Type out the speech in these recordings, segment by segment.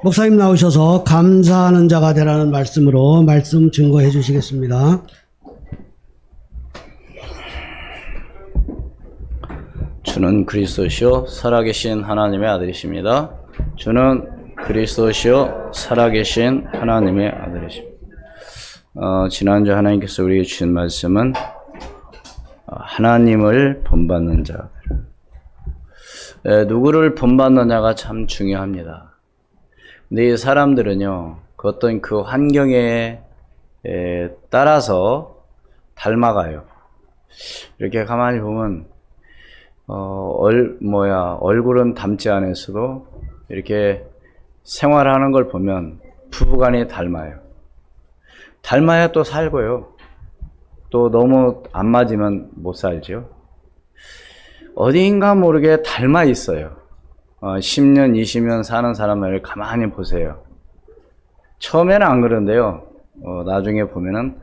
목사님 나오셔서 감사하는 자가 되라는 말씀으로 말씀 증거해 주시겠습니다. 주는 그리스도시요 살아계신 하나님의 아들이십니다. 주는 그리스도시요 살아계신 하나님의 아들이십니다. 지난주 하나님께서 우리에게 주신 말씀은 하나님을 본받는 자. 누구를 본받느냐가 참 중요합니다. 근데 이 사람들은요, 그 어떤 그 환경에 따라서 닮아가요. 이렇게 가만히 보면 얼굴은 닮지 않았어도 이렇게 생활하는 걸 보면 부부간에 닮아요. 닮아야 또 살고요. 또 너무 안 맞으면 못 살죠. 어딘가 모르게 닮아 있어요. 10년, 20년 사는 사람을 가만히 보세요. 처음에는 안 그런데요. 나중에 보면은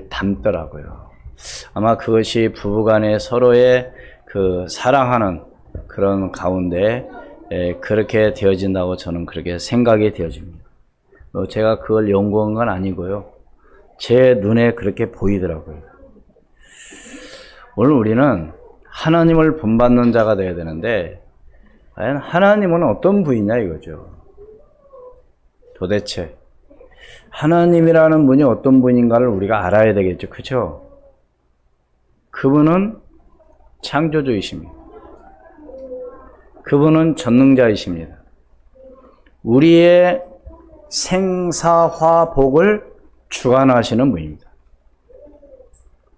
닮더라고요. 아마 그것이 부부간에 서로의 그 사랑하는 그런 가운데 그렇게 되어진다고 저는 그렇게 생각이 되어집니다. 제가 그걸 연구한 건 아니고요. 제 눈에 그렇게 보이더라고요. 오늘 우리는 하나님을 본받는 자가 되어야 되는데 과연 하나님은 어떤 분이냐 이거죠. 도대체 하나님이라는 분이 어떤 분인가를 우리가 알아야 되겠죠. 그렇죠? 그분은 창조주이십니다. 그분은 전능자이십니다. 우리의 생사화복을 주관하시는 분입니다.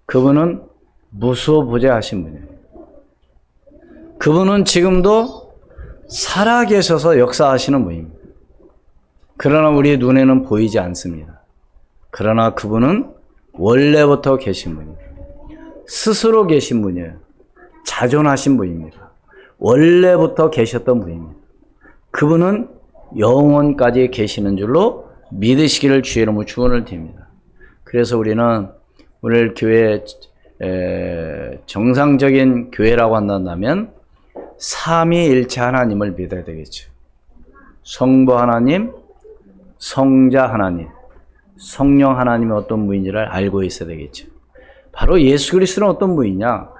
그분은 무소부재하신 분이에요. 그분은 지금도 살아계셔서 역사하시는 분입니다. 그러나 우리의 눈에는 보이지 않습니다. 그러나 그분은 원래부터 계신 분입니다. 스스로 계신 분이에요. 자존하신 분입니다. 원래부터 계셨던 분입니다. 그분은 영원까지 계시는 줄로 믿으시기를 주의 이름으로 축원을 드립니다. 그래서 우리는 오늘 교회 정상적인 교회라고 한다면 삼위일체 하나님을 믿어야 되겠죠. 성부 하나님, 성자 하나님, 성령 하나님의 어떤 분인지를 알고 있어야 되겠죠. 바로 예수 그리스도는 어떤 분이냐?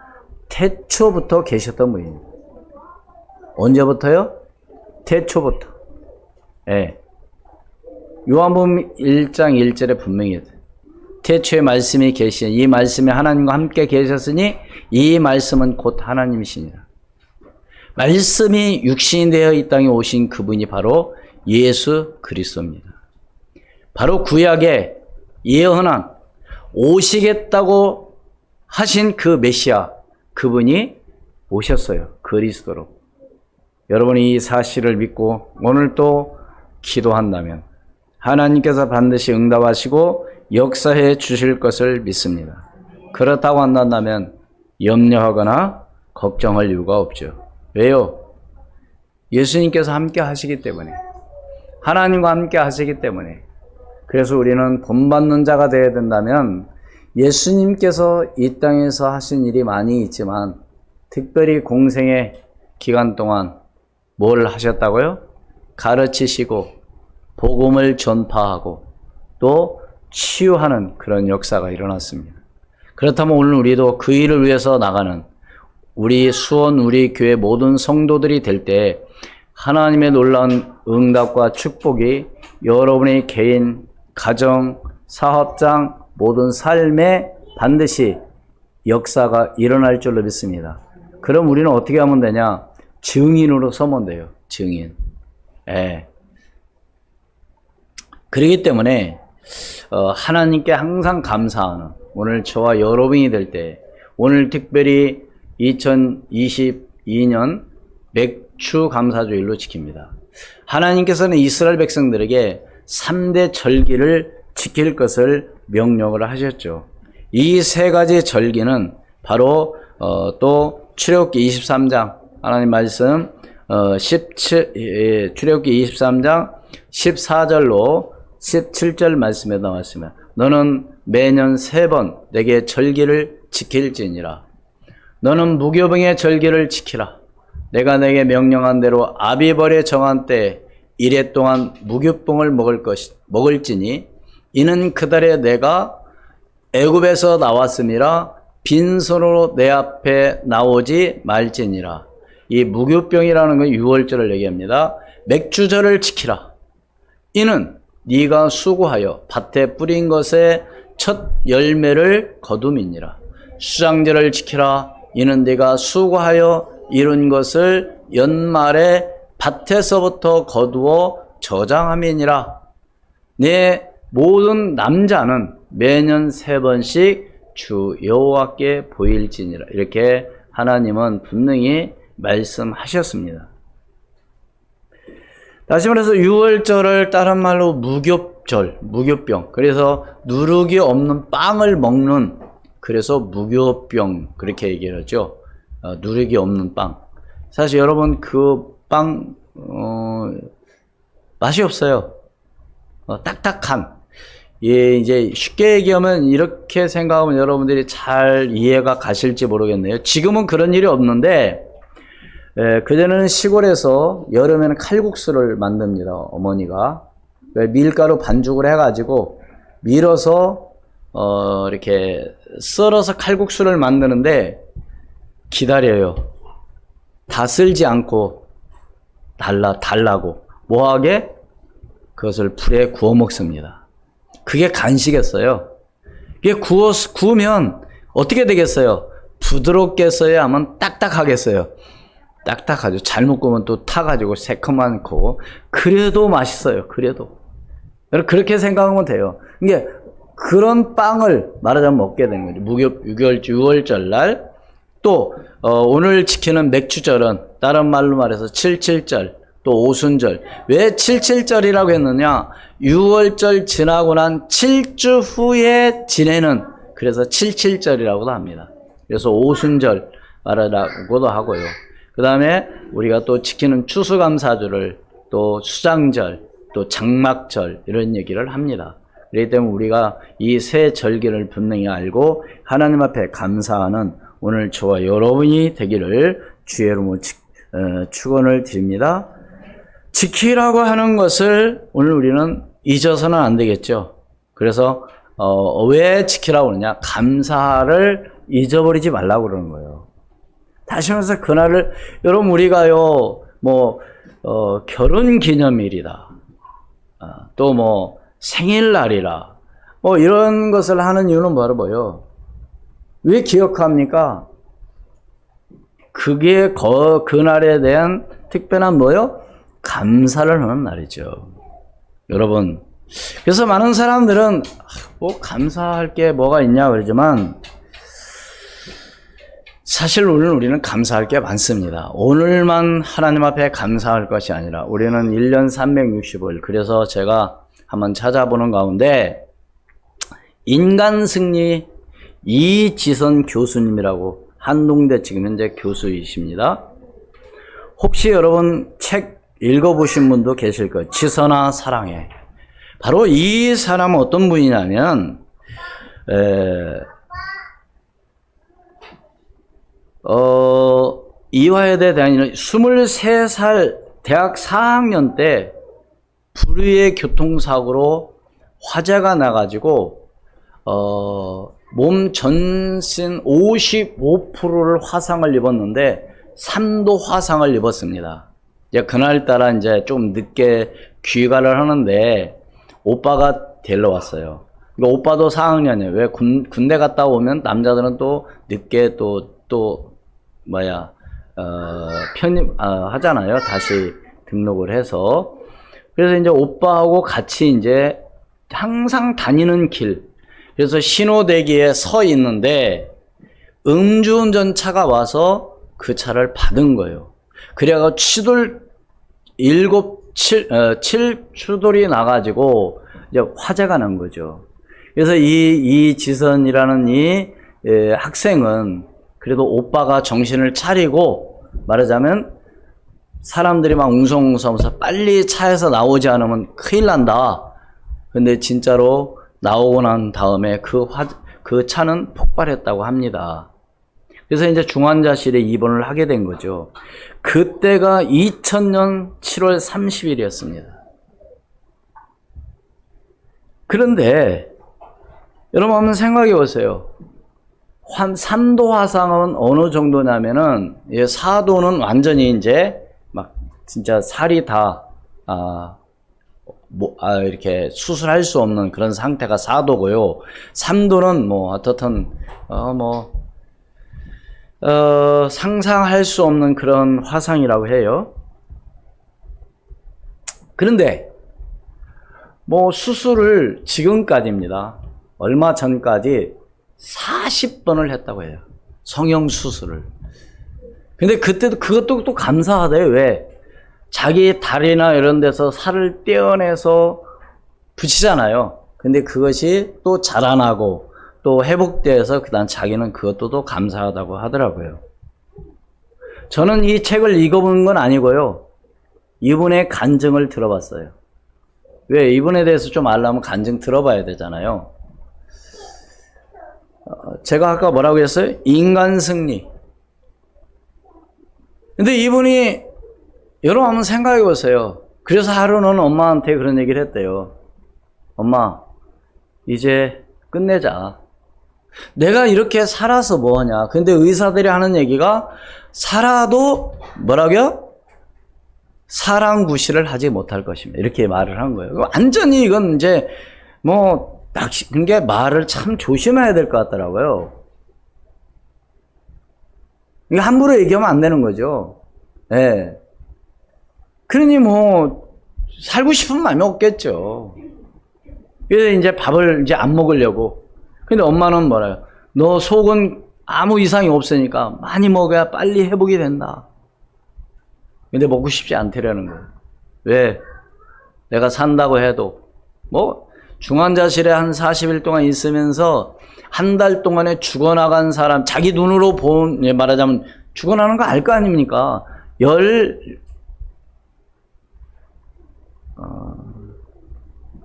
태초부터 계셨던 분입니다. 언제부터요? 태초부터. 요한복음 1장 1절에 분명히 해요. 태초에 말씀이 계시니 이 말씀이 하나님과 함께 계셨으니 이 말씀은 곧 하나님이시니라. 말씀이 육신이 되어 이 땅에 오신 그분이 바로 예수 그리스도입니다. 바로 구약에 예언한 오시겠다고 하신 그 메시아, 그분이 오셨어요. 그리스도로. 여러분이 이 사실을 믿고 오늘 또 기도한다면 하나님께서 반드시 응답하시고 역사해 주실 것을 믿습니다. 그렇다고 한다면 염려하거나 걱정할 이유가 없죠. 왜요? 예수님께서 함께 하시기 때문에, 하나님과 함께 하시기 때문에. 그래서 우리는 본받는 자가 되어야 된다면 예수님께서 이 땅에서 하신 일이 많이 있지만 특별히 공생의 기간 동안 뭘 하셨다고요? 가르치시고 복음을 전파하고 또 치유하는 그런 역사가 일어났습니다. 그렇다면 오늘 우리도 그 일을 위해서 나가는 우리 수원, 우리 교회 모든 성도들이 될 때 하나님의 놀라운 응답과 축복이 여러분의 개인, 가정, 사업장, 모든 삶에 반드시 역사가 일어날 줄로 믿습니다. 그럼 우리는 어떻게 하면 되냐? 증인으로 서면 돼요. 증인. 그렇기 때문에 하나님께 항상 감사하는 오늘 저와 여러분이 될 때, 오늘 특별히 2022년 맥주 감사주일로 지킵니다. 하나님께서는 이스라엘 백성들에게 3대 절기를 지킬 것을 명령을 하셨죠. 이 세 가지 절기는 바로 또 출애굽기 23장 하나님 말씀 출애굽기 23장 14절로 17절 말씀에 나왔으면 너는 매년 3번 내게 절기를 지킬지니라. 너는 무교병의 절기를 지키라. 내가 내게 명령한 대로 아비벌에 정한 때 이래 동안 무교병을 먹을지니 이는 그달에 내가 애굽에서 나왔음이라 빈손으로 내 앞에 나오지 말지니라. 이 무교병이라는 건 유월절을 얘기합니다. 맥주절을 지키라. 이는 네가 수고하여 밭에 뿌린 것의 첫 열매를 거둠이니라. 수장절을 지키라. 이는 네가 수고하여 이룬 것을 연말에 밭에서부터 거두어 저장함이니라. 내 모든 남자는 매년 3번씩 주 여호와께 보일지니라. 이렇게 하나님은 분명히 말씀하셨습니다. 다시 말해서 유월절을 다른 말로 무교절, 무교병. 그래서 누룩이 없는 빵을 먹는, 그래서 무교병 그렇게 얘기를 하죠. 누룩이 없는 빵. 사실 여러분 그 빵 맛이 없어요. 딱딱한. 예, 이제 쉽게 얘기하면 이렇게 생각하면 여러분들이 잘 이해가 가실지 모르겠네요. 지금은 그런 일이 없는데 그전에는 시골에서 여름에는 칼국수를 만듭니다. 어머니가 밀가루 반죽을 해가지고 밀어서 이렇게 썰어서 칼국수를 만드는데 기다려요. 다 쓸지 않고 달라고 뭐하게? 그것을 불에 구워 먹습니다. 그게 간식이었어요. 이게 구우면 어떻게 되겠어요? 부드럽겠어요? 하면 딱딱하겠어요? 딱딱하죠. 잘못 구우면 또 타가지고 새콤하고. 그래도 맛있어요. 그래도. 그렇게 생각하면 돼요. 이게 그런 빵을 말하자면 먹게 되는 거죠. 유월절 또 오늘 지키는 맥주절은 다른 말로 말해서 77절 또 오순절. 왜 77절이라고 했느냐? 6월절 지나고 난 7주 후에 지내는, 그래서 77절이라고도 합니다. 그래서 오순절 말하라고도 하고요. 그 다음에 우리가 또 지키는 추수감사절을 또 수장절 또 장막절 이런 얘기를 합니다. 그렇기 때문에 우리가 이 세 절기를 분명히 알고 하나님 앞에 감사하는 오늘 저와 여러분이 되기를 주의 이름으로 축원을 드립니다. 지키라고 하는 것을 오늘 우리는 잊어서는 안 되겠죠. 그래서 왜 지키라고 그러냐? 감사를 잊어버리지 말라고 그러는 거예요. 다시 말해서 그날을 여러분 우리가요 결혼기념일이다, 또 생일날이라 이런 것을 하는 이유는 뭐예요? 왜 기억합니까? 그게 그날에 대한 특별한 감사를 하는 날이죠. 여러분, 그래서 많은 사람들은 감사할 게 뭐가 있냐 그러지만 사실 우리는 감사할 게 많습니다. 오늘만 하나님 앞에 감사할 것이 아니라 우리는 1년 365일, 그래서 제가 한번 찾아보는 가운데 인간승리 이지선 교수님이라고 한동대 지금 현재 교수이십니다. 혹시 여러분 책 읽어보신 분도 계실 거예요. 지선아 사랑해. 바로 이 사람은 어떤 분이냐면 이화여대 대학원 23살 대학 4학년 때 불의의 교통사고로 화재가 나가지고 몸 전신 55%를 화상을 입었는데 3도 화상을 입었습니다. 이제 그날따라 이제 좀 늦게 귀가를 하는데 오빠가 데리러 왔어요. 그러니까 오빠도 4학년이에요. 왜 군대 갔다 오면 남자들은 또 늦게 편입 하잖아요. 다시 등록을 해서. 그래서 이제 오빠하고 같이 이제 항상 다니는 길. 그래서 신호대기에 서 있는데 음주운전 차가 와서 그 차를 받은 거예요. 그래가 7추돌이 나가지고 이제 화재가 난 거죠. 그래서 이 지선이라는 이 학생은 그래도 오빠가 정신을 차리고 말하자면 사람들이 막 웅성웅성해서 빨리 차에서 나오지 않으면 큰일 난다. 근데 진짜로 나오고 난 다음에 그 차는 폭발했다고 합니다. 그래서 이제 중환자실에 입원을 하게 된 거죠. 그때가 2000년 7월 30일이었습니다. 그런데 여러분 한번 생각해 보세요. 3도 화상은 어느 정도냐면은 4도는 완전히 이제 막 진짜 살이 다 이렇게 수술할 수 없는 그런 상태가 4도고요. 3도는 뭐 어떻든 상상할 수 없는 그런 화상이라고 해요. 그런데 뭐 수술을 지금까지입니다. 얼마 전까지 40번을 했다고 해요. 성형수술을. 근데 그때도 그것도 또 감사하대요. 왜? 자기 다리나 이런 데서 살을 떼어내서 붙이잖아요. 근데 그것이 또 자라나고 또 회복돼서 그다음 자기는 그것도 또 감사하다고 하더라고요. 저는 이 책을 읽어본 건 아니고요. 이분의 간증을 들어봤어요. 왜? 이분에 대해서 좀 알려면 간증 들어봐야 되잖아요. 제가 아까 뭐라고 했어요? 인간 승리. 근데 이분이 여러분 한번 생각해 보세요. 그래서 하루는 엄마한테 그런 얘기를 했대요. 엄마, 이제 끝내자. 내가 이렇게 살아서 뭐하냐. 근데 의사들이 하는 얘기가 살아도 뭐라고요? 사랑구실을 하지 못할 것입니다. 이렇게 말을 한 거예요. 완전히 이건 이제 뭐 그게 말을 참 조심해야 될 것 같더라고요. 이게 함부로 얘기하면 안 되는 거죠. 예. 그러니 뭐 살고 싶은 마음이 없겠죠. 그래서 이제 밥을 이제 안 먹으려고. 근데 엄마는 뭐래요? 너 속은 아무 이상이 없으니까 많이 먹어야 빨리 회복이 된다. 근데 먹고 싶지 않더라는 거예요. 왜? 내가 산다고 해도 뭐 중환자실에 한 40일 동안 있으면서 한 달 동안에 죽어나간 사람, 자기 눈으로 본, 말하자면 죽어나는 거 알 거 아닙니까?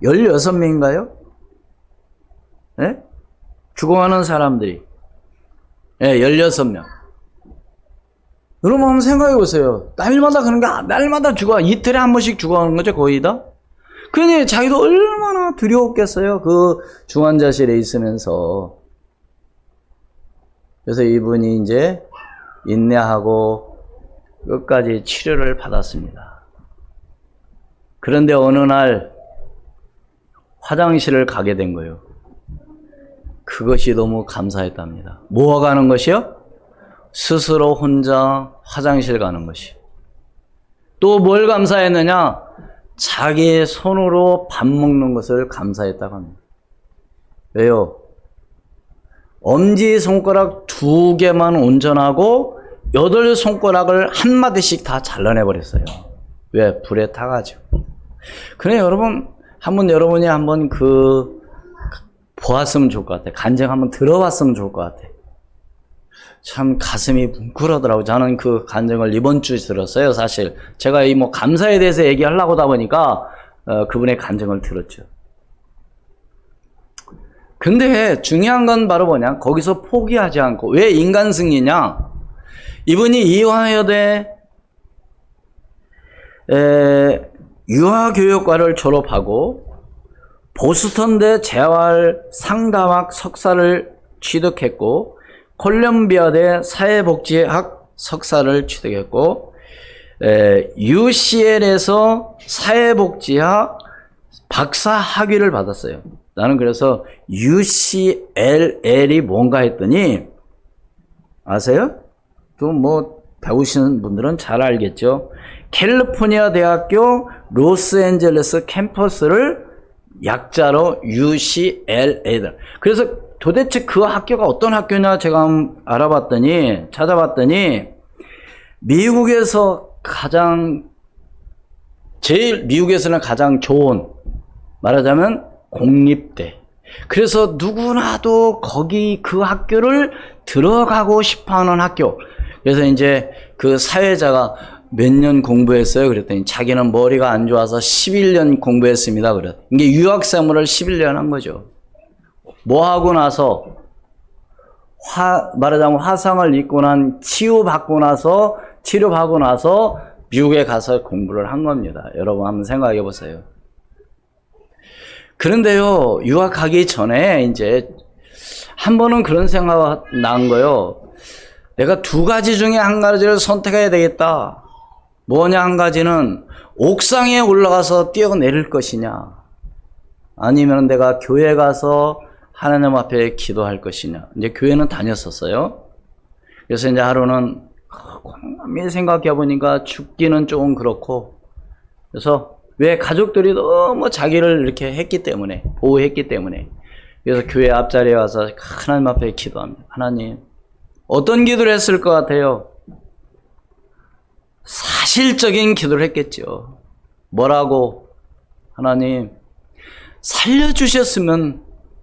16명인가요? 예? 죽어가는 사람들이. 예, 16명. 여러분 한번 생각해 보세요. 날마다 그런 게, 날마다 죽어. 이틀에 한 번씩 죽어가는 거죠, 거의 다? 그러니 자기도 얼마나 두려웠겠어요, 그 중환자실에 있으면서. 그래서 이분이 이제 인내하고 끝까지 치료를 받았습니다. 그런데 어느 날 화장실을 가게 된 거예요. 그것이 너무 감사했답니다. 뭐 가는 것이요? 스스로 혼자 화장실 가는 것이. 또 뭘 감사했느냐? 자기의 손으로 밥 먹는 것을 감사했다고 합니다. 왜요? 엄지손가락 2개만 온전하고 8손가락을 한마디씩 다 잘라내버렸어요. 왜? 불에 타가지고. 그래, 여러분, 여러분이 한번 보았으면 좋을 것 같아. 간증 한번 들어봤으면 좋을 것 같아. 참 가슴이 뭉클하더라고요. 저는 그 간증을 이번 주에 들었어요, 사실. 제가 이 감사에 대해서 얘기하려고 하다 보니까, 그분의 간증을 들었죠. 근데 중요한 건 바로 뭐냐? 거기서 포기하지 않고. 왜 인간 승리냐? 이분이 이화여대 유아교육과를 졸업하고 보스턴대 재활 상담학 석사를 취득했고 콜롬비아대 사회복지학 석사를 취득했고 UCL에서 사회복지학 박사 학위를 받았어요. 나는 그래서 UCLL이 뭔가 했더니 아세요? 또 뭐 배우시는 분들은 잘 알겠죠. 캘리포니아 대학교 로스앤젤레스 캠퍼스를 약자로 UCLA. 그래서 도대체 그 학교가 어떤 학교냐 제가 찾아봤더니 미국에서는 가장 좋은, 말하자면 공립대. 그래서 누구나도 그 학교를 들어가고 싶어 하는 학교. 그래서 이제 그 사회자가 몇 년 공부했어요? 그랬더니 자기는 머리가 안 좋아서 11년 공부했습니다. 그래. 이게 유학생활을 11년 한 거죠. 뭐 하고 나서 말하자면 화상을 입고 치료받고 나서 미국에 가서 공부를 한 겁니다. 여러분 한번 생각해 보세요. 그런데요, 유학하기 전에 이제 한 번은 그런 생각 난 거요. 내가 두 가지 중에 한 가지를 선택해야 되겠다. 뭐냐, 한 가지는 옥상에 올라가서 뛰어내릴 것이냐, 아니면 내가 교회 가서 하나님 앞에 기도할 것이냐. 이제 교회는 다녔었어요. 그래서 이제 하루는 곰곰이 생각해 보니까 죽기는 조금 그렇고, 그래서 왜 가족들이 너무 자기를 이렇게 했기 때문에, 보호했기 때문에, 그래서 교회 앞자리에 와서 하나님 앞에 기도합니다. 하나님, 어떤 기도를 했을 것 같아요? 사실적인 기도를 했겠죠. 뭐라고? 하나님, 살려주셨으면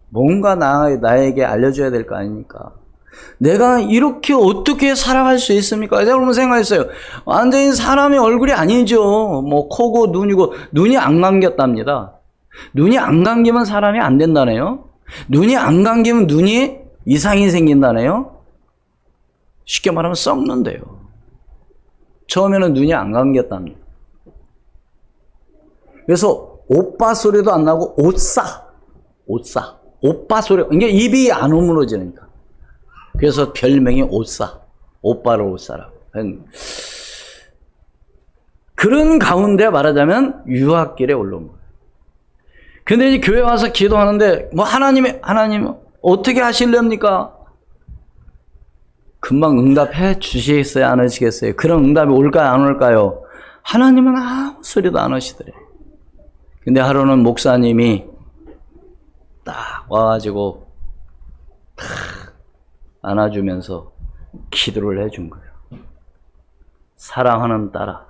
뭔가 나에게 알려줘야 될 거 아닙니까? 내가 이렇게 어떻게 살아갈 수 있습니까? 제가 그러면 생각했어요. 완전히 사람의 얼굴이 아니죠. 뭐 코고 눈이고, 눈이 안 감겼답니다. 눈이 안 감기면 사람이 안 된다네요. 눈이 안 감기면 눈이 이상이 생긴다네요. 쉽게 말하면 썩는데요. 처음에는 눈이 안 감겼답니다. 그래서 오빠 소리도 안 나고 오싸. 오빠 소리. 이게 입이 안 오므러지니까. 그래서 별명이 오싸. 오빠를 오싸라고. 그런 가운데 말하자면 유학길에 올라온 거예요. 근데 이제 교회 와서 기도하는데 뭐 하나님 어떻게 하실렵니까? 금방 응답해 주시겠어요? 안 하시겠어요? 그런 응답이 올까요? 안 올까요? 하나님은 아무 소리도 안 하시더래. 근데 하루는 목사님이 딱 와가지고 탁 안아주면서 기도를 해준 거예요. 사랑하는 딸아.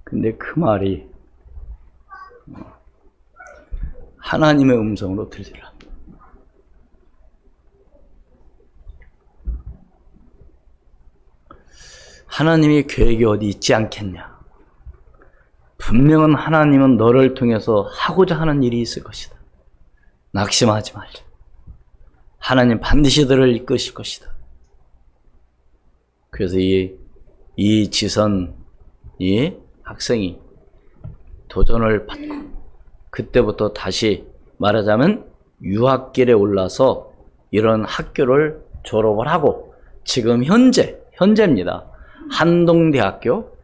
근데 그 말이 하나님의 음성으로 들리라. 하나님의 계획이 어디 있지 않겠냐. 분명은 하나님은 너를 통해서 하고자 하는 일이 있을 것이다. 낙심하지 말자. 하나님 반드시 너를 이끄실 것이다. 그래서 이 지선, 이 학생이 도전을 받고 그때부터 다시 말하자면 유학길에 올라서 이런 학교를 졸업을 하고 지금 현재입니다. 한동대학교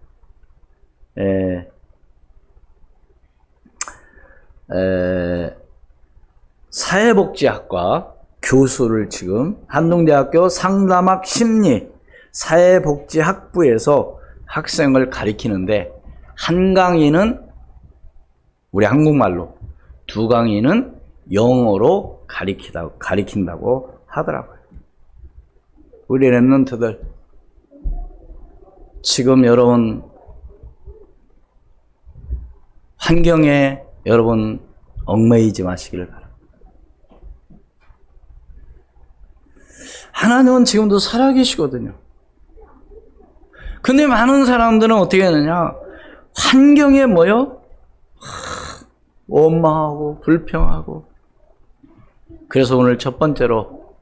사회복지학과 교수를 지금 한동대학교 상담학 심리 사회복지학부에서 학생을 가리키는데 한 강의는 우리 한국말로, 두 강의는 영어로 가리킨다고 하더라고요. 우리 랩런트들 지금 여러분 환경에 여러분 얽매이지 마시기를 바랍니다. 하나님은 지금도 살아계시거든요. 근데 많은 사람들은 어떻게 하느냐, 환경에 뭐요? 원망하고 불평하고. 그래서 오늘 첫 번째로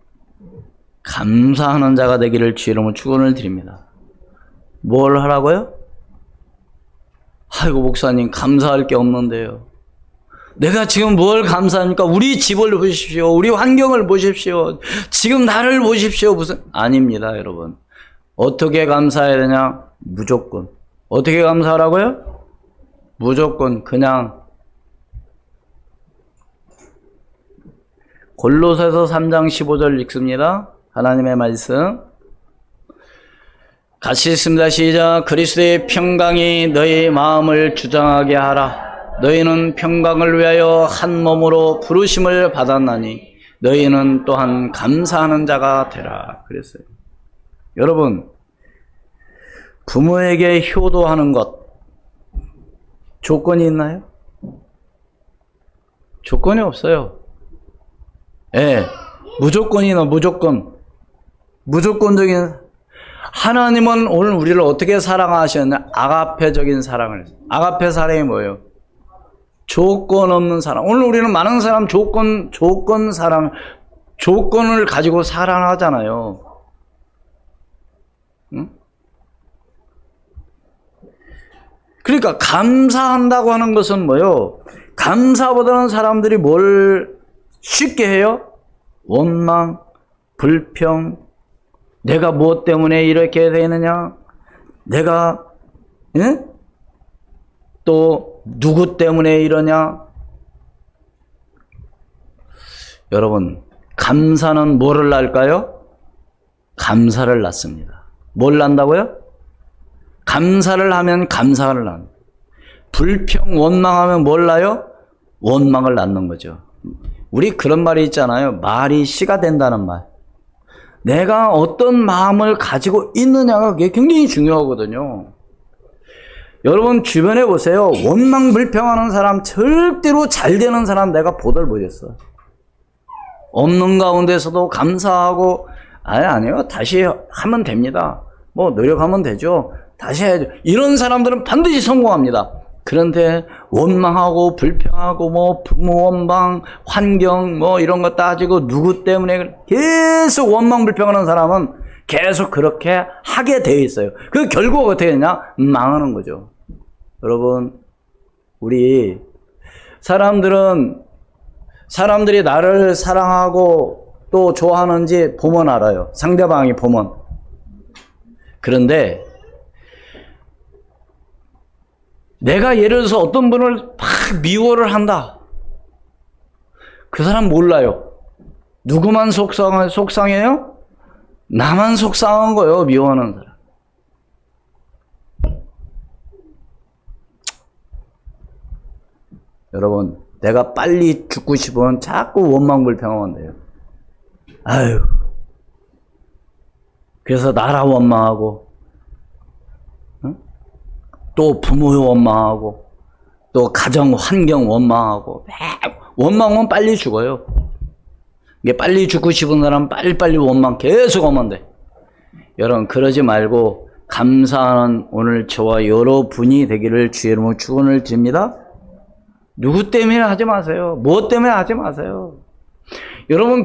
감사하는 자가 되기를 주의 이름으로 축원을 드립니다. 뭘 하라고요? 아이고 목사님 감사할 게 없는데요. 내가 지금 뭘 감사합니까? 우리 집을 보십시오. 우리 환경을 보십시오. 지금 나를 보십시오. 아닙니다, 여러분. 어떻게 감사해야 되냐? 무조건. 어떻게 감사하라고요? 무조건 그냥. 골로새서 3장 15절 읽습니다. 하나님의 말씀. 같이 읽습니다. 시작. 그리스도의 평강이 너희 마음을 주장하게 하라. 너희는 평강을 위하여 한 몸으로 부르심을 받았나니 너희는 또한 감사하는 자가 되라. 그랬어요. 여러분, 부모에게 효도하는 것 조건이 있나요? 조건이 없어요. 무조건이나 무조건적인. 하나님은 오늘 우리를 어떻게 사랑하셨냐? 아가페적인 사랑을. 아가페 사랑이 뭐예요? 조건 없는 사랑. 오늘 우리는 많은 사람 조건 사랑, 조건을 가지고 살아나잖아요. 응? 그러니까 감사한다고 하는 것은 뭐요? 감사보다는 사람들이 뭘 쉽게 해요? 원망, 불평, 내가 무엇 때문에 이렇게 되느냐? 내가 응? 또 누구 때문에 이러냐? 여러분, 감사는 뭐를 낳을까요? 감사를 낳습니다. 뭘 낳는다고요? 감사를 하면 감사를 낳는. 불평, 원망하면 뭘 낳아요? 원망을 낳는 거죠. 우리 그런 말이 있잖아요. 말이 씨가 된다는 말. 내가 어떤 마음을 가지고 있느냐가 그게 굉장히 중요하거든요. 여러분 주변에 보세요. 원망 불평하는 사람 절대로 잘 되는 사람 내가 보들 못했어요. 없는 가운데서도 감사하고 아니요 다시 하면 됩니다. 뭐 노력하면 되죠. 다시 해야죠. 이런 사람들은 반드시 성공합니다. 그런데 원망하고 불평하고 뭐 부모 원망, 환경 뭐 이런 거 따지고 누구 때문에 계속 원망 불평하는 사람은 계속 그렇게 하게 되어 있어요. 그 결국 어떻게 되냐? 망하는 거죠. 여러분, 우리 사람들이 나를 사랑하고 또 좋아하는지 보면 알아요. 상대방이 보면. 그런데 내가 예를 들어서 어떤 분을 막 미워를 한다. 그 사람 몰라요. 누구만 속상해요? 나만 속상한 거예요. 미워하는 사람. 여러분, 내가 빨리 죽고 싶으면 자꾸 원망불평하면 돼요. 아유. 그래서 나라 원망하고, 응? 또 부모 원망하고, 또 가정 환경 원망하고, 원망하면 빨리 죽어요. 이게 빨리 죽고 싶은 사람은 빨리빨리 원망 계속 하면 돼. 여러분, 그러지 말고 감사하는 오늘 저와 여러분이 되기를 주의 이름으로 축원을 드립니다. 누구 때문에 하지 마세요. 무엇 때문에 하지 마세요. 여러분,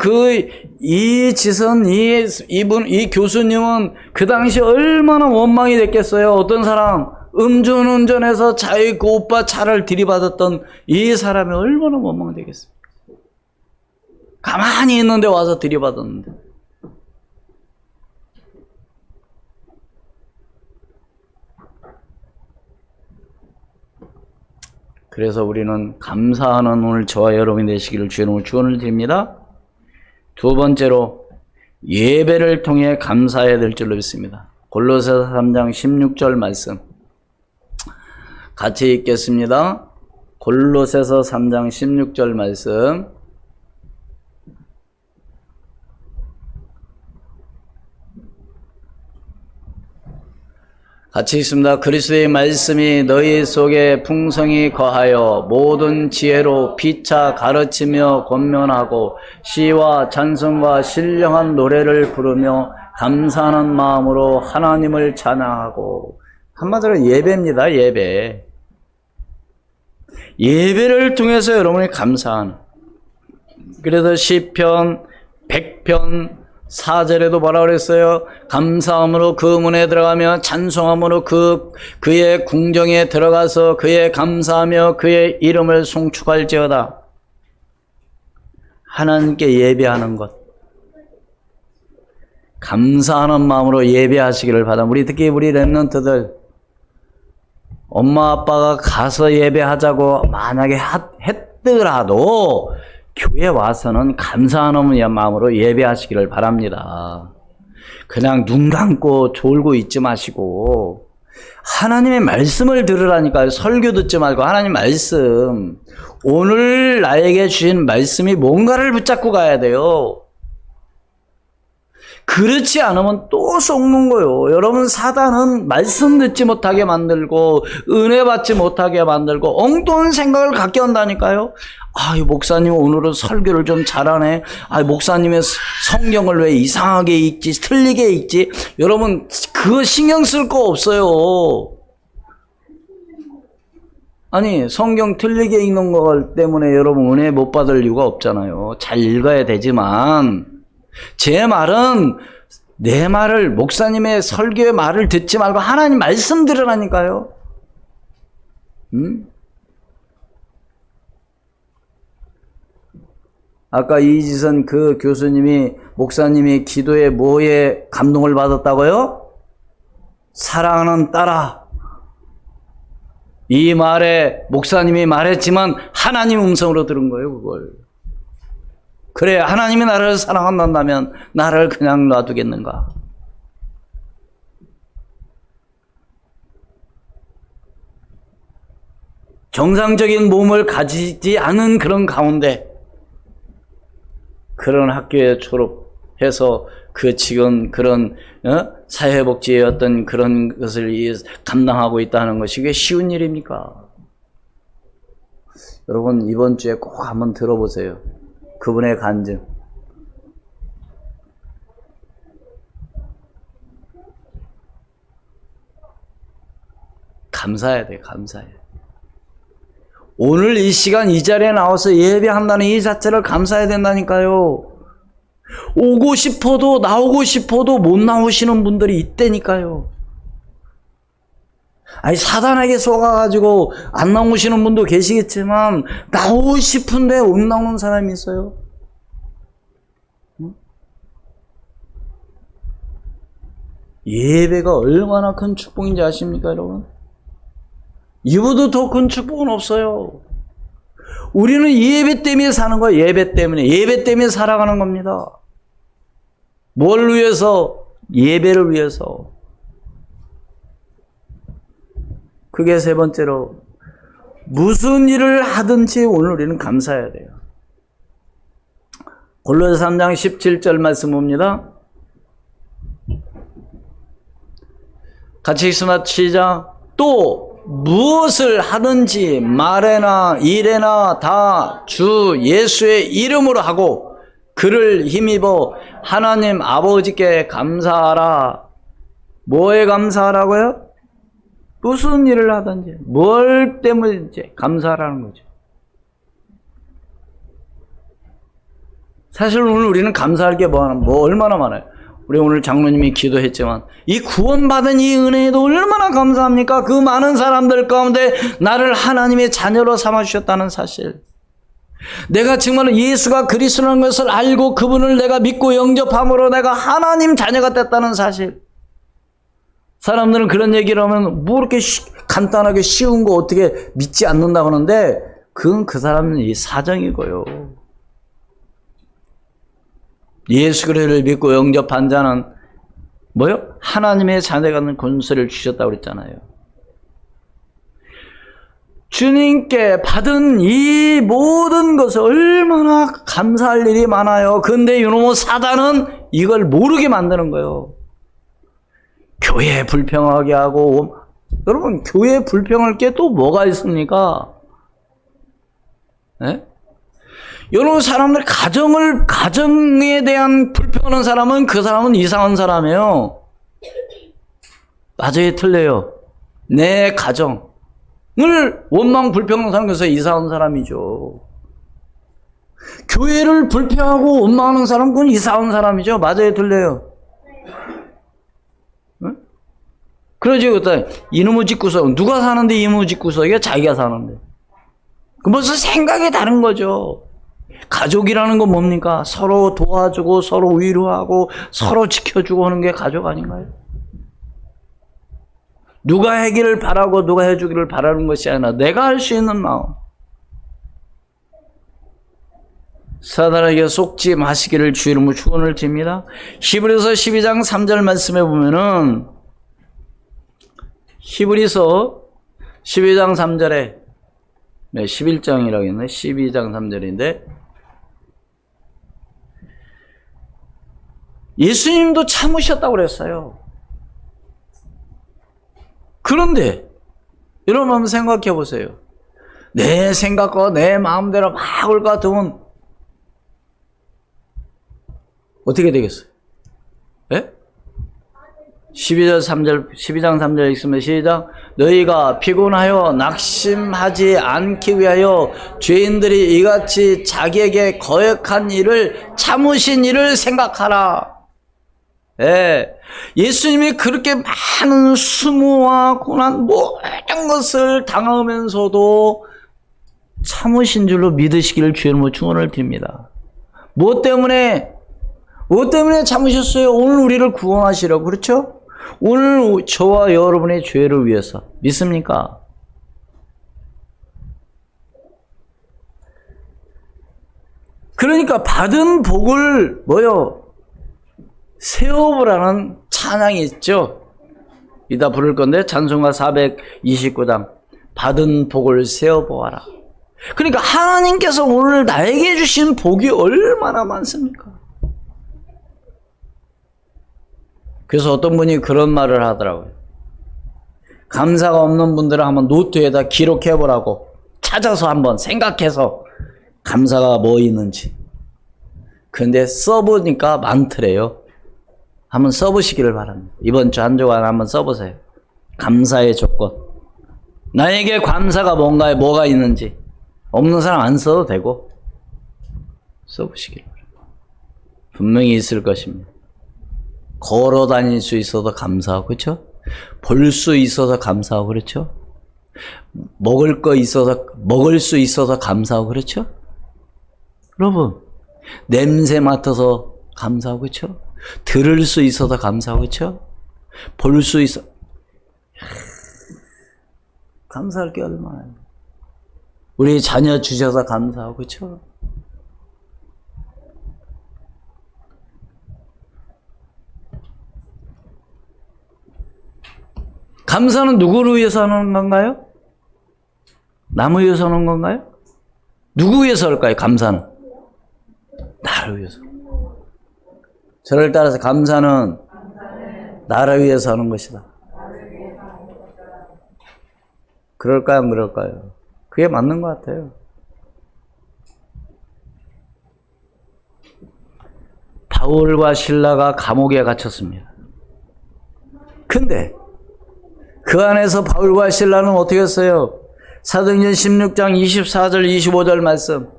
이 짓은, 이 교수님은 그 당시 얼마나 원망이 됐겠어요. 어떤 사람, 음주운전해서 자기 그 오빠 차를 들이받았던 이 사람이 얼마나 원망이 되겠어요. 가만히 있는데 와서 들이받았는데. 그래서 우리는 감사하는 오늘 저와 여러분이 되시기를 주의 이름으로 축원을 드립니다. 두 번째로 예배를 통해 감사해야 될 줄로 믿습니다. 골로새서 3장 16절 말씀 같이 읽겠습니다. 골로새서 3장 16절 말씀 같이 읽습니다. 그리스도의 말씀이 너희 속에 풍성히 거하여 모든 지혜로 피차 가르치며 권면하고 시와 찬송과 신령한 노래를 부르며 감사하는 마음으로 하나님을 찬양하고. 한마디로 예배입니다. 예배. 예배를 통해서 여러분이 감사하는. 그래서 시편 100편 4절에도 뭐라 그랬어요? 감사함으로 그 문에 들어가며 찬송함으로 그의 궁정에 들어가서 그의 감사하며 그의 이름을 송축할지어다. 하나님께 예배하는 것. 감사하는 마음으로 예배하시기를 바랍니다. 특히 우리 렘넌트들 엄마 아빠가 가서 예배하자고 만약에 했더라도 교회 와서는 감사하는 마음으로 예배하시기를 바랍니다. 그냥 눈 감고 졸고 있지 마시고 하나님의 말씀을 들으라니까요. 설교 듣지 말고 하나님 말씀, 오늘 나에게 주신 말씀이 뭔가를 붙잡고 가야 돼요. 그렇지 않으면 또 속는 거예요. 여러분, 사단은 말씀 듣지 못하게 만들고 은혜 받지 못하게 만들고 엉뚱한 생각을 갖게 한다니까요. 이 목사님 오늘은 설교를 좀 잘하네. 목사님의 성경을 왜 이상하게 읽지, 틀리게 읽지. 여러분, 그거 신경 쓸 거 없어요. 아니 성경 틀리게 읽는 것 때문에 여러분 은혜 못 받을 이유가 없잖아요. 잘 읽어야 되지만 제 말은 내 말을 목사님의 설교의 말을 듣지 말고 하나님 말씀 들으라니까요. 아까 이지선 그 교수님이 목사님이 기도에 뭐에 감동을 받았다고요? 사랑하는 딸아. 이 말에 목사님이 말했지만 하나님 음성으로 들은 거예요, 그걸. 그래, 하나님이 나를 사랑한다면 나를 그냥 놔두겠는가? 정상적인 몸을 가지지 않은 그런 가운데 그런 학교에 졸업해서 그 지금 그런 사회복지의 어떤 그런 것을 감당하고 있다는 것이 왜 쉬운 일입니까? 여러분 이번 주에 꼭 한번 들어보세요. 그분의 간증. 감사해야 돼, 감사해. 오늘 이 시간 이 자리에 나와서 예배한다는 이 자체를 감사해야 된다니까요. 오고 싶어도 나오고 싶어도 못 나오시는 분들이 있다니까요. 아니 사단에게 속아가지고 안 나오시는 분도 계시겠지만 나오고 싶은데 못 나오는 사람이 있어요. 예배가 얼마나 큰 축복인지 아십니까 여러분? 이보다 더 큰 축복은 없어요. 우리는 예배 때문에 사는 거예요. 예배 때문에 살아가는 겁니다. 뭘 위해서? 예배를 위해서. 그게 세 번째로 무슨 일을 하든지 오늘 우리는 감사해야 돼요. 골로새 3장 17절 말씀 봅니다. 같이 읽습니다. 시작. 또 무엇을 하든지 말에나 일에나 다 주 예수의 이름으로 하고 그를 힘입어 하나님 아버지께 감사하라. 뭐에 감사하라고요? 무슨 일을 하든지 뭘 때문인지 감사하라는 거죠. 사실 오늘 우리는 감사할 게 뭐 얼마나 많아요. 우리 오늘 장로님이 기도했지만 이 구원받은 이 은혜에도 얼마나 감사합니까? 그 많은 사람들 가운데 나를 하나님의 자녀로 삼아주셨다는 사실. 내가 정말 예수가 그리스도라는 것을 알고 그분을 내가 믿고 영접함으로 내가 하나님 자녀가 됐다는 사실. 사람들은 그런 얘기를 하면 뭐 이렇게 간단하게 쉬운 거 어떻게 믿지 않는다고 하는데 그건 그 사람은 이 사정이고요. 예수 그리스도를 믿고 영접한 자는 뭐요? 하나님의 자녀가 되는 권세를 주셨다고 그랬잖아요. 주님께 받은 이 모든 것을 얼마나 감사할 일이 많아요. 근데 이놈의 사단은 이걸 모르게 만드는 거예요. 교회 불평하게 하고. 여러분 교회 불평할 게 또 뭐가 있습니까? 네? 여러분 사람들 가정에 대한 불평하는 사람은 그 사람은 이상한 사람이에요. 맞아요, 틀려요. 내 가정을 원망 불평하는 사람은 그래서 이상한 사람이죠. 교회를 불평하고 원망하는 사람은 그건 이상한 사람이죠. 맞아요, 틀려요. 응? 그러지 그때 이놈의 집구석 누가 사는데 이놈의 집구석이야? 자기가 사는데. 그 벌써 생각이 다른 거죠. 가족이라는 건 뭡니까? 서로 도와주고 서로 위로하고 서로 지켜주고 하는 게 가족 아닌가요? 누가 하기를 바라고 누가 해주기를 바라는 것이 아니라 내가 할 수 있는 마음. 사단에게 속지 마시기를 주 이름으로 축원을 드립니다. 히브리서 12장 3절 말씀에 보면은 히브리서 12장 3절에 11장이라고 했네. 12장 3절인데 예수님도 참으셨다고 그랬어요. 그런데 여러분 한번 생각해 보세요. 내 생각과 내 마음대로 막 올 것 같으면 어떻게 되겠어요? 예? 12절 3절 12장 3절 읽으면 시작. 너희가 피곤하여 낙심하지 않기 위하여 죄인들이 이같이 자기에게 거역한 일을 참으신 일을 생각하라. 예, 예수님이 그렇게 많은 수모와 고난 모든 것을 당하면서도 참으신 줄로 믿으시기를 주의 이름으로 축원을 드립니다. 무엇 때문에 참으셨어요? 오늘 우리를 구원하시라고. 그렇죠? 오늘 저와 여러분의 죄를 위해서. 믿습니까? 그러니까 받은 복을 세워보라는 찬양이 있죠. 이따 부를 건데 찬송가 429장 받은 복을 세워보아라. 그러니까 하나님께서 오늘 나에게 주신 복이 얼마나 많습니까? 그래서 어떤 분이 그런 말을 하더라고요. 감사가 없는 분들은 한번 노트에다 기록해보라고. 찾아서 한번 생각해서 감사가 뭐 있는지. 근데 써보니까 많더래요. 한번 써보시기를 바랍니다. 이번 주 한 주간 한번 써보세요. 감사의 조건. 나에게 감사가 뭐가 있는지. 없는 사람 안 써도 되고 써보시기를 바랍니다. 분명히 있을 것입니다. 걸어 다닐 수 있어서 감사하고, 그렇죠? 볼 수 있어서 감사하고, 그렇죠? 먹을 수 있어서 감사하고, 그렇죠? 여러분, 냄새 맡아서 감사하고, 그렇죠? 들을 수 있어서 감사하고, 그렇죠? 볼 수 있어. 감사할 게 얼마나. 우리 자녀 주셔서 감사하고, 그렇죠? 감사는 누구를 위해서 하는 건가요? 남을 위해서 하는 건가요? 누구 위해서 할까요? 감사는 나를 위해서. 저를 따라서 감사는 나를 위해서 하는 것이다. 그럴까요? 안 그럴까요? 그게 맞는 것 같아요. 바울과 실라가 감옥에 갇혔습니다. 근데 그 안에서 바울과 실라는 어떻게 했어요? 사도행전 16장 24절 25절 말씀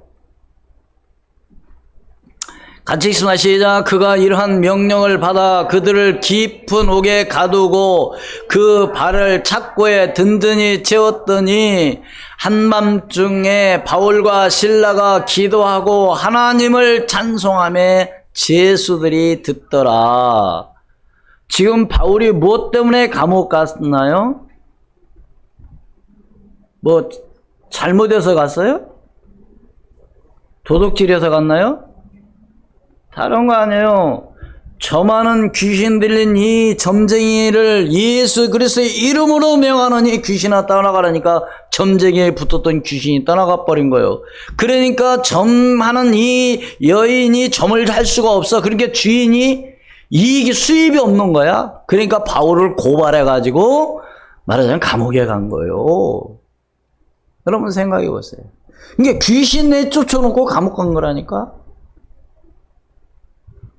같이 읽습니다. 시작. 그가 이러한 명령을 받아 그들을 깊은 옥에 가두고 그 발을 착고에 든든히 채웠더니 한밤중에 바울과 실라가 기도하고 하나님을 찬송하며 죄수들이 듣더라. 지금 바울이 무엇 때문에 감옥 갔나요? 뭐 잘못해서 갔어요? 도둑질해서 갔나요? 다른 거 아니에요. 저 많은 귀신 들린 이 점쟁이를 예수 그리스도의 이름으로 명하노니 귀신아 떠나가라니까 점쟁이에 붙었던 귀신이 떠나가 버린 거예요. 그러니까 점하는 이 여인이 점을 할 수가 없어. 그러니까 주인이 수입이 없는 거야. 그러니까 바울을 고발해가지고 말하자면 감옥에 간 거예요. 여러분 생각해 보세요. 이게 귀신 내쫓아놓고 감옥 간 거라니까.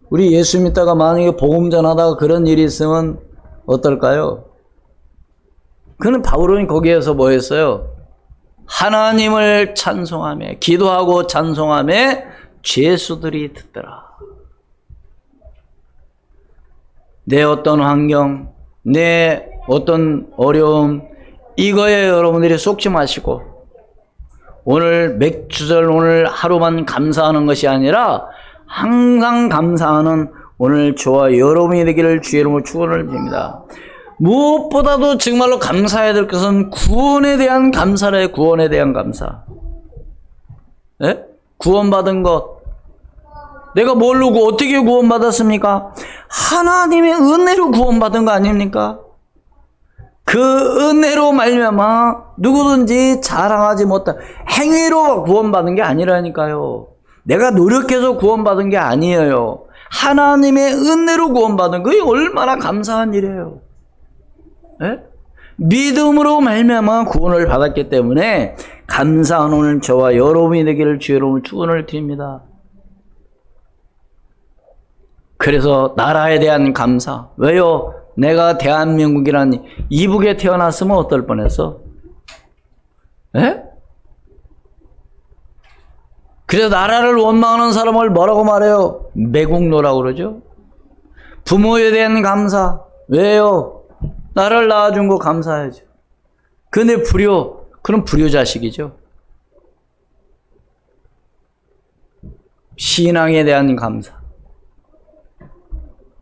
우리 예수 믿다가 만약에 복음 전하다가 그런 일이 있으면 어떨까요? 그는 바울은 거기에서 뭐 했어요? 하나님을 찬송하며 기도하고 찬송하며 죄수들이 듣더라. 내 어떤 환경, 내 어떤 어려움, 이거에 여러분들이 속지 마시고 오늘 맥주절 오늘 하루만 감사하는 것이 아니라 항상 감사하는 오늘 저와 여러분이 되기를 주의 이름으로 축원을 드립니다. 무엇보다도 정말로 감사해야 될 것은 구원에 대한 감사래. 구원에 대한 감사. 네? 구원받은 것. 내가 모르고 어떻게 구원받았습니까? 하나님의 은혜로 구원받은 거 아닙니까? 그 은혜로 말미암아 누구든지 자랑하지 못한 행위로 구원받은 게 아니라니까요. 내가 노력해서 구원받은 게 아니에요. 하나님의 은혜로 구원받은 그게 얼마나 감사한 일이에요. 네? 믿음으로 말미암아 구원을 받았기 때문에 감사한 오늘 저와 여러분이 되기를 주의 이름으로 축원을 드립니다. 그래서 나라에 대한 감사. 왜요? 내가 대한민국이란 이북에 태어났으면 어떨 뻔했어? 에? 그래서 나라를 원망하는 사람을 뭐라고 말해요? 매국노라고 그러죠. 부모에 대한 감사. 왜요? 나를 낳아준 거 감사해야죠. 근데 불효, 그럼 불효 자식이죠. 신앙에 대한 감사.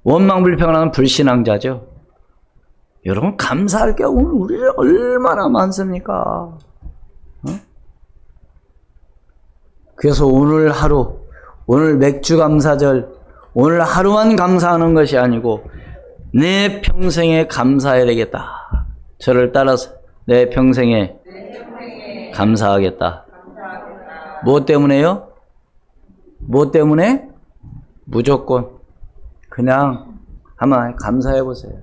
원망불평하는 불신앙자죠. 여러분, 감사할 게 오늘 우리는 얼마나 많습니까? 어? 그래서 오늘 하루, 오늘 맥주 감사절, 오늘 하루만 감사하는 것이 아니고 내 평생에 감사해야 되겠다. 저를 따라서 내 평생에 감사하겠다. 뭐 때문에요? 뭐 때문에? 무조건 그냥 한번 감사해 보세요.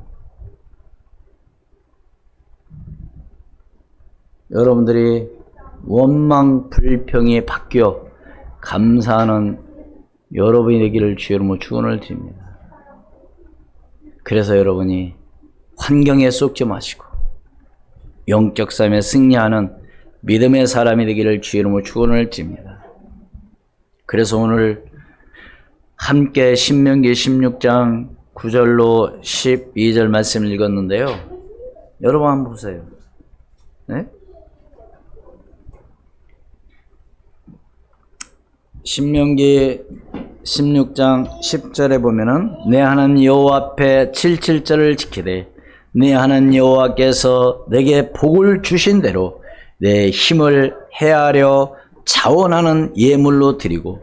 여러분들이 원망 불평이 바뀌어 감사하는 여러분이 되기를 주의 이름으로 축원을 드립니다. 그래서 여러분이 환경에 속지 마시고 영적 삶에 승리하는 믿음의 사람이 되기를 주의 이름으로 축원을 드립니다. 그래서 오늘 함께 신명기 16장 9절로 12절 말씀을 읽었는데요. 여러분 한번 보세요. 네? 신명기 16장 10절에 보면은 내 하나님 여호와 앞에 77절을 지키되 내 하나님 여호와께서 내게 복을 주신 대로 내 힘을 헤아려 자원하는 예물로 드리고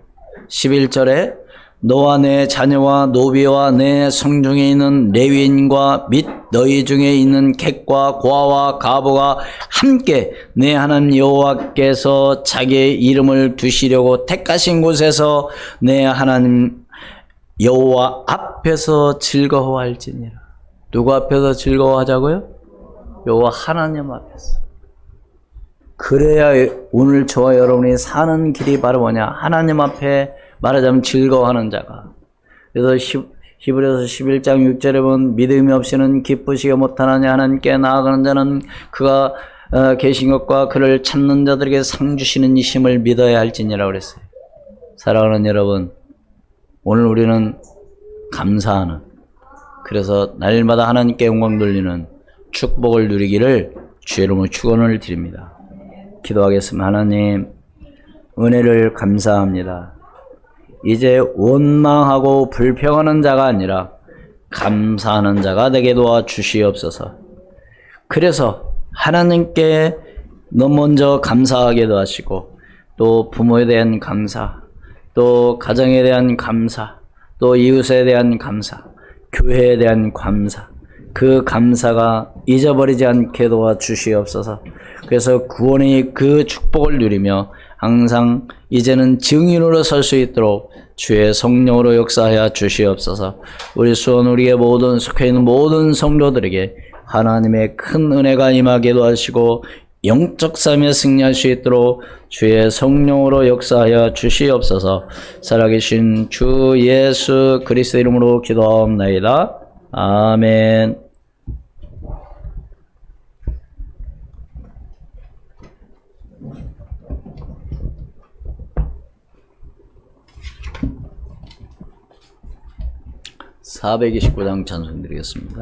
11절에 너와 내 자녀와 노비와 내 성중에 있는 레위인과 및 너희 중에 있는 객과 고아와 가보가 함께 내 하나님 여호와께서 자기의 이름을 두시려고 택하신 곳에서 내 하나님 여호와 앞에서 즐거워할지니라. 누구 앞에서 즐거워하자고요? 여호와 하나님 앞에서. 그래야 오늘 저와 여러분이 사는 길이 바로 뭐냐? 하나님 앞에 말하자면 즐거워하는 자가. 그래서 히브리서 11장 6절에 보면 믿음이 없이는 기쁘시게 못하느냐. 하나님께 나아가는 자는 그가 계신 것과 그를 찾는 자들에게 상 주시는 이심을 믿어야 할지니라고 그랬어요. 사랑하는 여러분, 오늘 우리는 감사하는, 그래서 날마다 하나님께 영광 돌리는 축복을 누리기를 주의 이름으로 축원을 드립니다. 기도하겠습니다. 하나님, 은혜를 감사합니다. 이제 원망하고 불평하는 자가 아니라 감사하는 자가 되게 도와주시옵소서. 그래서 하나님께 너무 먼저 감사하게도 하시고, 또 부모에 대한 감사, 또 가정에 대한 감사, 또 이웃에 대한 감사, 교회에 대한 감사, 그 감사가 잊어버리지 않게 도와주시옵소서. 그래서 구원의 그 축복을 누리며 항상 이제는 증인으로 설 수 있도록 주의 성령으로 역사하여 주시옵소서. 우리 수원 우리의 모든 속해 있는 모든 성도들에게 하나님의 큰 은혜가 임하기도 하시고 영적 삶에 승리할 수 있도록 주의 성령으로 역사하여 주시옵소서. 살아계신 주 예수 그리스도 이름으로 기도하옵나이다. 아멘. (429장) 찬송 드리겠습니다.